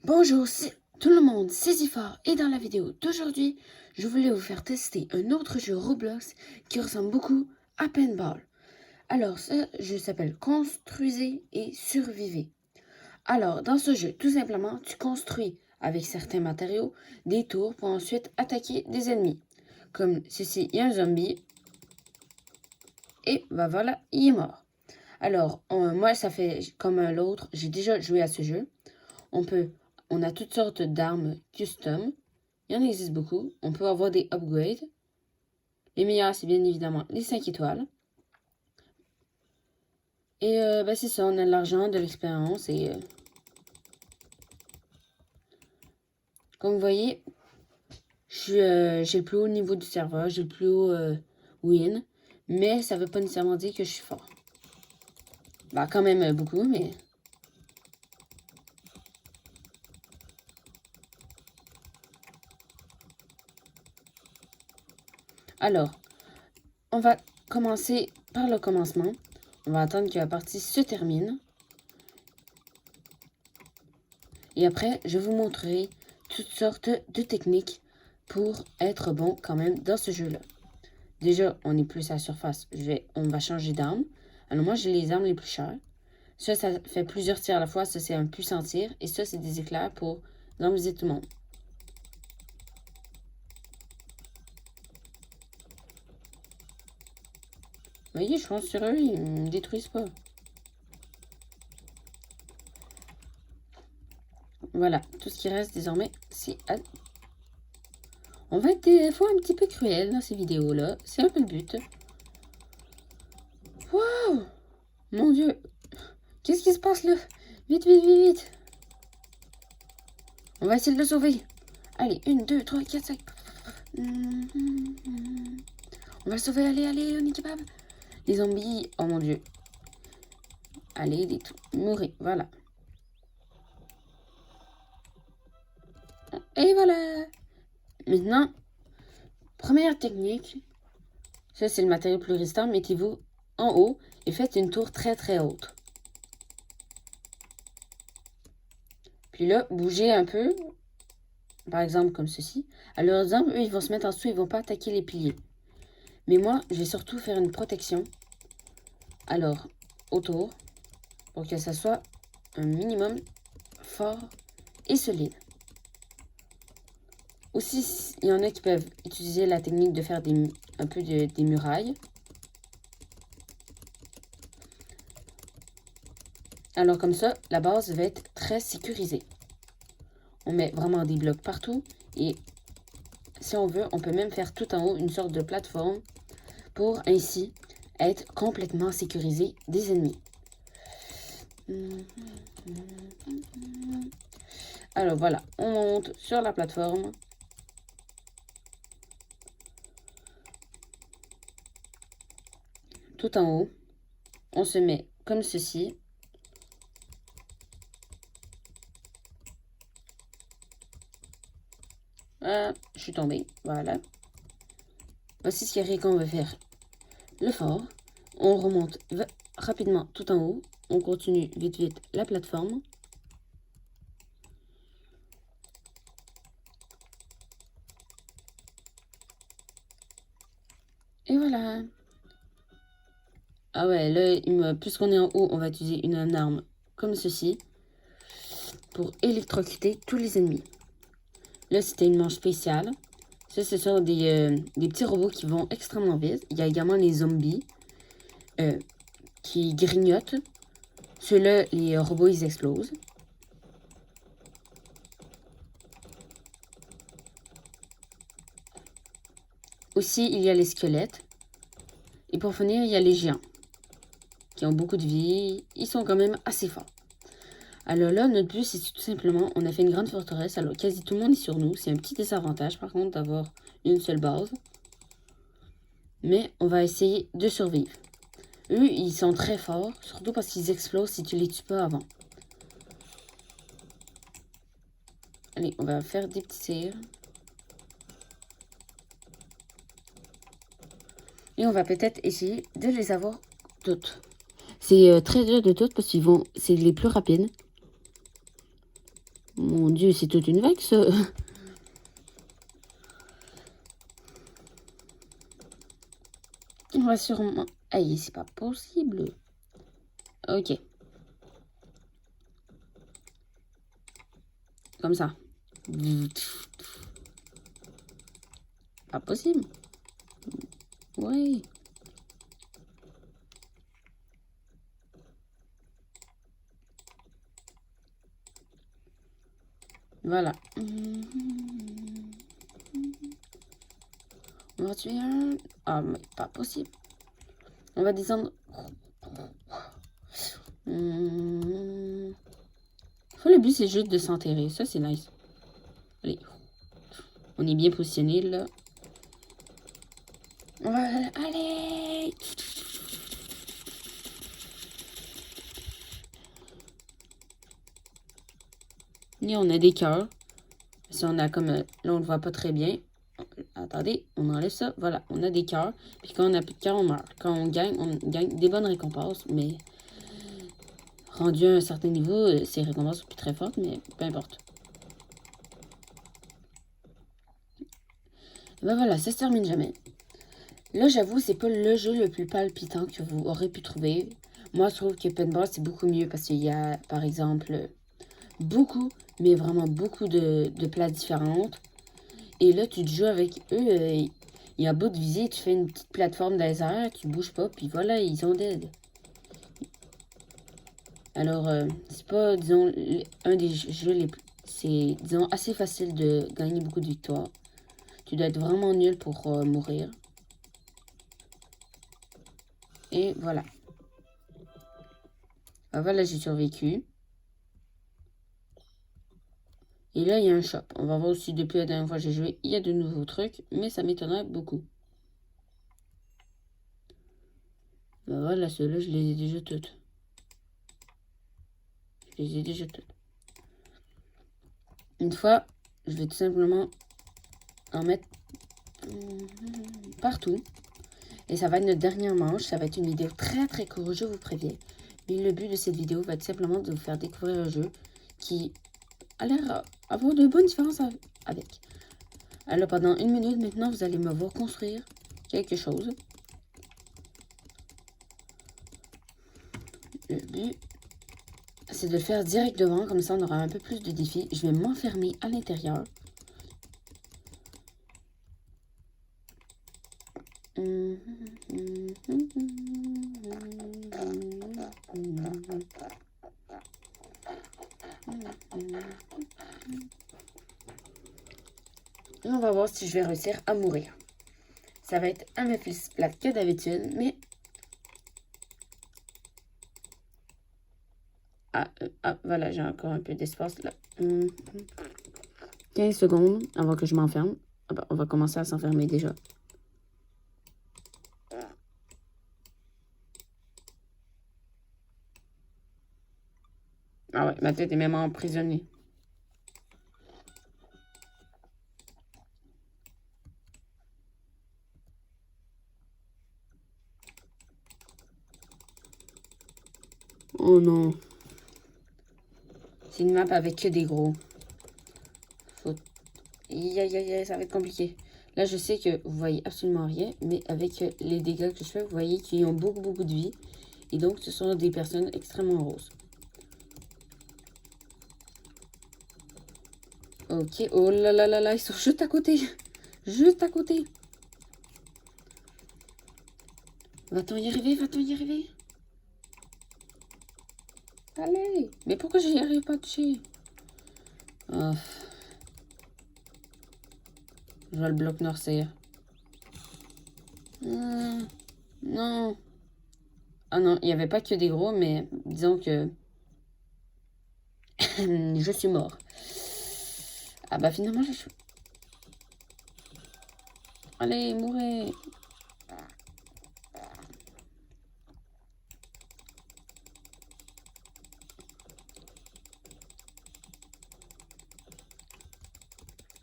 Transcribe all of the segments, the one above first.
Bonjour tout le monde, c'est Zifor et dans la vidéo d'aujourd'hui, je voulais vous faire tester un autre jeu Roblox qui ressemble beaucoup à Paintball. Alors ce jeu s'appelle Construisez et Survivez. Alors dans ce jeu, tout simplement, tu construis avec certains matériaux des tours pour ensuite attaquer des ennemis. Comme ceci, il y a un zombie et bah voilà, il est mort. Alors moi ça fait comme l'autre, j'ai déjà joué à ce jeu. On a toutes sortes d'armes custom. Il y en existe beaucoup. On peut avoir des upgrades. Les meilleurs, c'est bien évidemment les 5 étoiles. Et c'est ça, on a de l'argent, de l'expérience. Et comme vous voyez, j'ai le plus haut niveau du serveur. J'ai le plus haut win. Mais ça veut pas nécessairement dire que je suis fort. Bah quand même beaucoup, mais... Alors, on va commencer par le commencement. On va attendre que la partie se termine. Et après, je vous montrerai toutes sortes de techniques pour être bon quand même dans ce jeu-là. Déjà, on est plus à la surface. On va changer d'arme. Alors moi, j'ai les armes les plus chères. Ça fait plusieurs tirs à la fois. Ça, c'est un puissant tir. Et ça, c'est des éclairs pour embrouiller tout le monde. Vous voyez, je pense sur eux, ils ne me détruisent pas. Voilà, tout ce qui reste désormais, c'est... On va être des fois un petit peu cruel dans ces vidéos-là. C'est un peu le but. Waouh! Mon Dieu! Qu'est-ce qui se passe là? Vite, vite, vite, vite! On va essayer de le sauver. Allez, 1, 2, 3, 4, 5. On va le sauver, allez, allez, on est capable. Les zombies, oh mon Dieu. Allez, mourir, voilà. Et voilà. Maintenant, première technique. Ça, c'est le matériau plus résistant. Mettez-vous en haut et faites une tour très très haute. Puis là, bougez un peu. Par exemple, comme ceci. Alors, les zombies, eux, ils vont se mettre en dessous. Ils vont pas attaquer les piliers. Mais moi, je vais surtout faire une protection. Alors, autour. Pour que ça soit un minimum fort et solide. Aussi, il y en a qui peuvent utiliser la technique de faire un peu des murailles. Alors comme ça, la base va être très sécurisée. On met vraiment des blocs partout et si on veut, on peut même faire tout en haut une sorte de plateforme pour ainsi être complètement sécurisé des ennemis. Alors voilà, on monte sur la plateforme. Tout en haut, on se met comme ceci. Ah, je suis tombée, voilà. Voici ce qui arrive quand on veut faire le fort. On remonte rapidement tout en haut. On continue vite vite la plateforme. Et voilà. Ah ouais, là, puisqu'on est en haut, on va utiliser une arme comme ceci pour électrocuter tous les ennemis. Là, c'était une manche spéciale. Ça, ce sont des petits robots qui vont extrêmement vite. Il y a également les zombies qui grignotent. Ceux-là, les robots, ils explosent. Aussi, il y a les squelettes. Et pour finir, il y a les géants qui ont beaucoup de vie. Ils sont quand même assez forts. Alors là, notre but, c'est tout simplement, on a fait une grande forteresse. Alors, quasi tout le monde est sur nous. C'est un petit désavantage, par contre, d'avoir une seule base. Mais on va essayer de survivre. Eux, ils sont très forts, surtout parce qu'ils explosent si tu les tues pas avant. Allez, on va faire des petits tirs. Et on va peut-être essayer de les avoir toutes. C'est très dur de toutes parce qu'ils c'est les plus rapides. Mon Dieu, c'est toute une vague, ça. On va sûrement... Aïe, c'est pas possible. Ok. Comme ça. Pas possible. Oui. Voilà. On va tuer un... Ah, mais pas possible. On va descendre... Le but, c'est juste de s'enterrer. Ça, c'est nice. Allez. On est bien positionné, là. Voilà. Allez! Et on a des cœurs. Si on a comme... Là, on le voit pas très bien. Attendez, on enlève ça. Voilà, on a des cœurs. Puis quand on a plus de cœurs, on meurt. Quand on gagne des bonnes récompenses. Mais rendu à un certain niveau, ces récompenses sont plus très fortes. Mais peu importe. Ben voilà, ça se termine jamais. Là, j'avoue, c'est pas le jeu le plus palpitant que vous aurez pu trouver. Moi, je trouve que Paintball, c'est beaucoup mieux parce qu'il y a, par exemple, beaucoup, mais vraiment beaucoup de places différentes. Et là, tu te joues avec eux. Il y a un bout de visée, tu fais une petite plateforme dans les airs, tu bouges pas, puis voilà, ils ont dead. Alors, c'est pas, disons, un des jeux les plus... C'est, disons, assez facile de gagner beaucoup de victoires. Tu dois être vraiment nul pour mourir. Et voilà. Ah, voilà, j'ai survécu. Et là, il y a un shop. On va voir aussi depuis la dernière fois que j'ai joué, il y a de nouveaux trucs, mais ça m'étonnerait beaucoup. Ben voilà, ceux-là, je les ai déjà toutes. Je les ai déjà toutes. Une fois, je vais tout simplement en mettre partout. Et ça va être notre dernière manche. Ça va être une vidéo très très courte, je vous préviens. Mais le but de cette vidéo va être simplement de vous faire découvrir un jeu qui a l'air avoir de bonnes différences avec. Alors pendant 1 minute maintenant, vous allez me voir construire quelque chose. Le but, c'est de le faire direct devant, comme ça on aura un peu plus de défis. Je vais m'enfermer à l'intérieur. Et on va voir si je vais réussir à mourir. Ça va être un peu plus plate que d'habitude, mais... Voilà, j'ai encore un peu d'espace là. 15 secondes avant que je m'enferme. Ah bah, on va commencer à s'enfermer déjà. Ah ouais, ma tête est même emprisonnée. Oh non. C'est une map avec que des gros. Ça va être compliqué. Là, je sais que vous voyez absolument rien, mais avec les dégâts que je fais, vous voyez qu'ils ont beaucoup, beaucoup de vie. Et donc, ce sont des personnes extrêmement roses. Ok, oh là là là là, ils sont juste à côté. Juste à côté. Va-t-on y arriver? Va-t-on y arriver? Allez. Mais pourquoi je n'y arrive pas à toucher? Oh. Je vois le bloc noircir. Non. Ah non, il n'y avait pas que des gros, mais disons que je suis mort. Ah bah finalement, j'ai chou. Allez, mourez.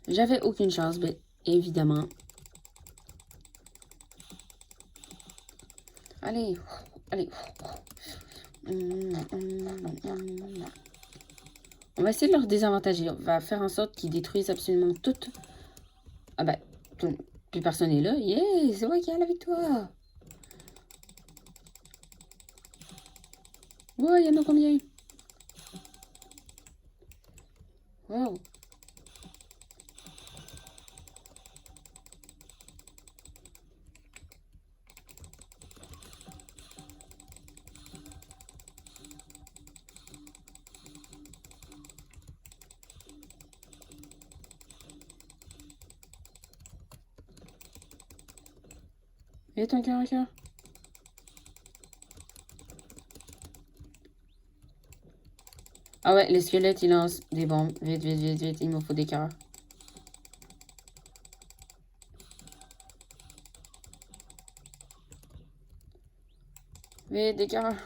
J'avais aucune chance, mais évidemment. Allez, allez. On va essayer de leur désavantager. On va faire en sorte qu'ils détruisent absolument tout. Ah ben, plus personne n'est là. Yeah, c'est moi qui ai la victoire. Ouais, il y en a combien? Wow. Vite, un cœur. Ah ouais, les squelettes, ils lancent des bombes. Vite, il me faut des cœurs. Vite, des cœurs.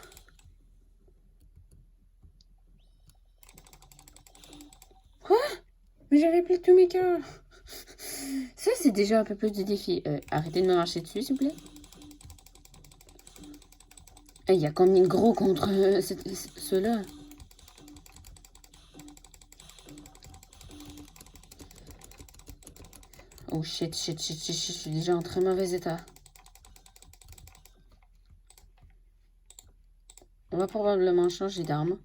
Quoi? Mais j'avais plus tous mes cœurs. Ça, c'est déjà un peu plus de défi. Arrêtez de me marcher dessus, s'il vous plaît. Il y a combien de gros contre ceux-là? Oh shit, je suis déjà en très mauvais état. On va probablement changer d'arme.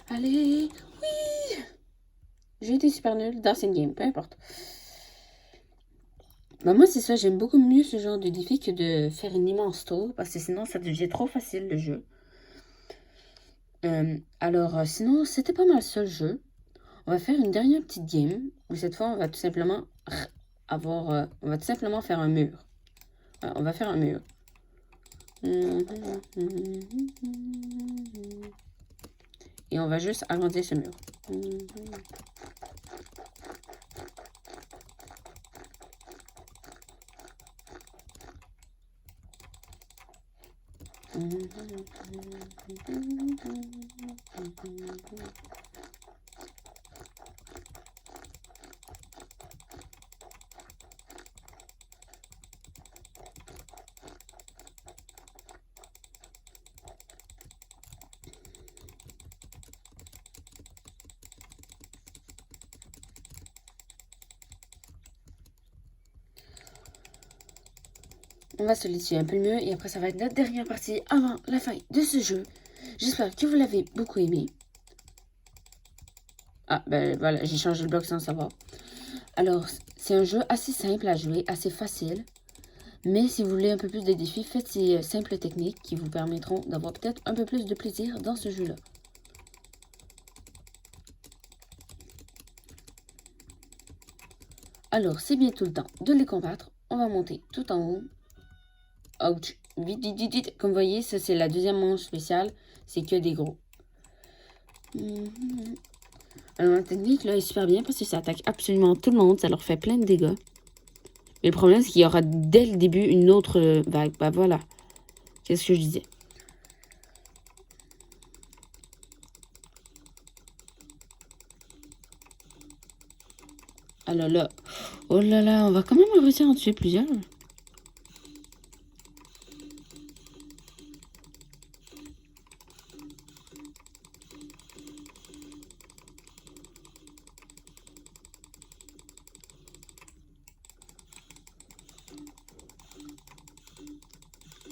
Allez, oui! J'ai été super nul dans cette game, peu importe. Bah moi c'est ça, j'aime beaucoup mieux ce genre de défi que de faire une immense tour, parce que sinon ça devient trop facile le jeu. Alors sinon c'était pas mal ça le jeu. On va faire une dernière petite game, où cette fois on va tout simplement avoir, on va tout simplement faire un mur. On va faire un mur. Et on va juste agrandir ce mur. On va solidifier un peu mieux et après ça va être notre dernière partie avant la fin de ce jeu. J'espère que vous l'avez beaucoup aimé. Ah ben voilà, j'ai changé le bloc sans savoir. Alors, c'est un jeu assez simple à jouer, assez facile. Mais si vous voulez un peu plus de défis, faites ces simples techniques qui vous permettront d'avoir peut-être un peu plus de plaisir dans ce jeu-là. Alors, c'est bientôt le temps de les combattre. On va monter tout en haut. Ouch. Vite. Comme vous voyez, ça c'est la deuxième manche spéciale. C'est que des gros. Alors, la technique là est super bien parce que ça attaque absolument tout le monde. Ça leur fait plein de dégâts. Mais le problème, c'est qu'il y aura dès le début une autre vague. Bah voilà. C'est ce que je disais. Alors là. Oh là là, on va quand même réussir à en tuer plusieurs.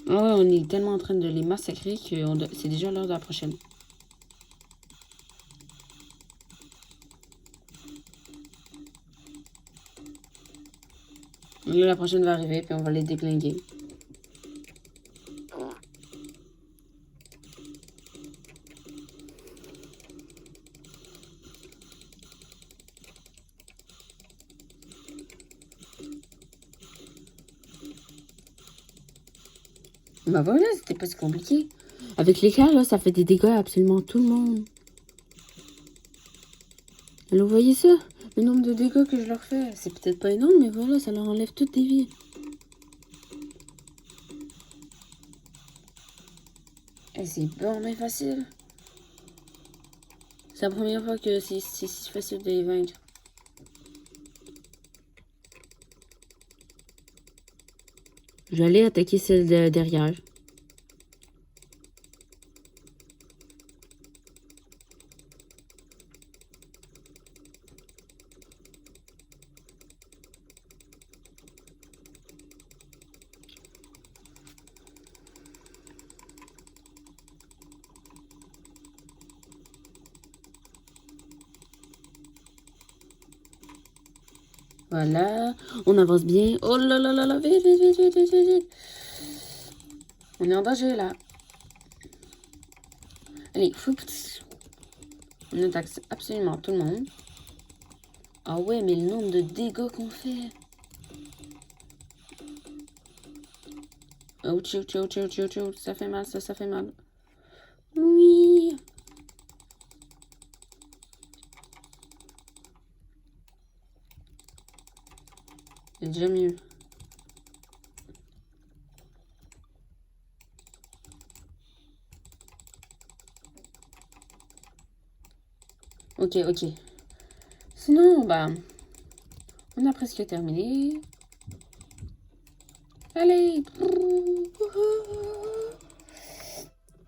Ah ouais, on est tellement en train de les massacrer que c'est déjà l'heure de la prochaine. Là, la prochaine va arriver, puis on va les déglinguer. Bah voilà, c'était pas si compliqué. Avec l'éclair, là, ça fait des dégâts à absolument tout le monde. Alors, vous voyez ça? Le nombre de dégâts que je leur fais, c'est peut-être pas énorme, mais voilà, ça leur enlève toutes des vies. Et c'est bon, mais facile. C'est la première fois que c'est si facile de les vaincre. J'allais attaquer celle de derrière. Voilà. On avance bien. Oh là là là là, vite, vite, vite, vite, vite, vite, vite. On est en danger, là. Allez, on attaque absolument tout le monde. Ah ouais, mais le nombre de dégâts qu'on fait. Ouch, ouch, ouch, ouch, ouch, ouch. Ça fait mal, ça fait mal. Oui. C'est déjà mieux. Ok, ok. Sinon, bah, on a presque terminé. Allez.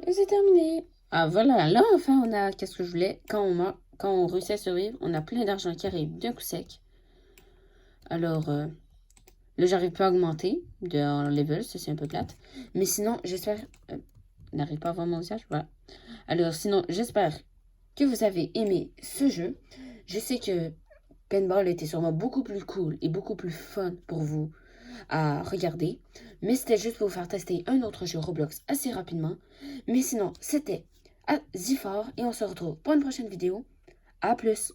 Et c'est terminé. Ah voilà, là enfin on a qu'est-ce que je voulais. Quand on réussit à survivre, on a plein d'argent qui arrive d'un coup sec. Alors là j'arrive pas à augmenter de level, ça c'est un peu plate. Mais sinon j'espère... n'arrive pas à voir mon visage, voilà. Alors sinon j'espère que vous avez aimé ce jeu. Je sais que Paintball était sûrement beaucoup plus cool et beaucoup plus fun pour vous à regarder. Mais c'était juste pour vous faire tester un autre jeu Roblox assez rapidement. Mais sinon, c'était Zifor et on se retrouve pour une prochaine vidéo. À plus!